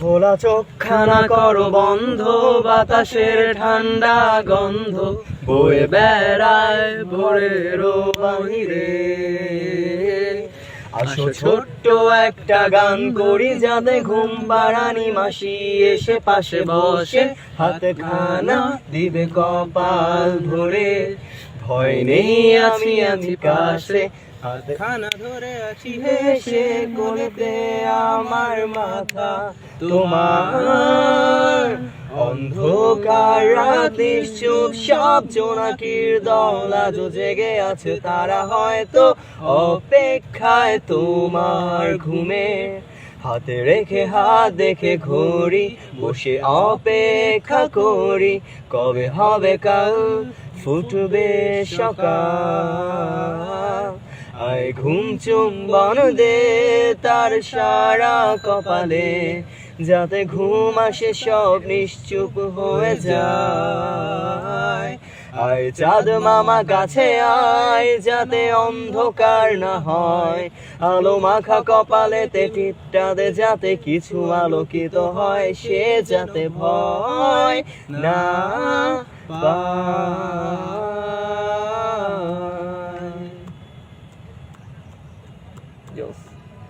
খোলা চোখখানা করো বন্ধ, বাতাসের ঠান্ডা গন্ধ বয়ে বেড়ায় ভোরেরও বাহিরে। আসো ছোট্ট একটা গান করি, যাতে ঘুম পাড়ানি মাসি এসে পাশে বসে হাতে খানা দিবে কপাল ভরে। ভয় নেই আমি কাছে, হাতে খানা ধরে আছি হেসে কোলেতে আমার মাথা তোমার। অন্ধকার রাত নিশ্চুপ, সব জোনাকির দল আজও জেগে আছে, তারা হয়তো অপেক্ষায় তোমার ঘুমে। হাতে রেখে হাত দেখে ঘড়ি, বসে অপেক্ষা করি, কবে হবে কাল ফুটবে সকাল। আয় ঘুম চুম্বন দে তার সারা কপালে, যাতে ঘুম আসে সব নিশ্চুপ হয়ে যায়। আয় চাঁদ মামা কাছে আয়, যাতে অন্ধকার না হয়, আলো মাখা কপালেতে টিপটা দে, যাতে কিছু আলোকিত হয়, সে যাতে ভয় না পায়।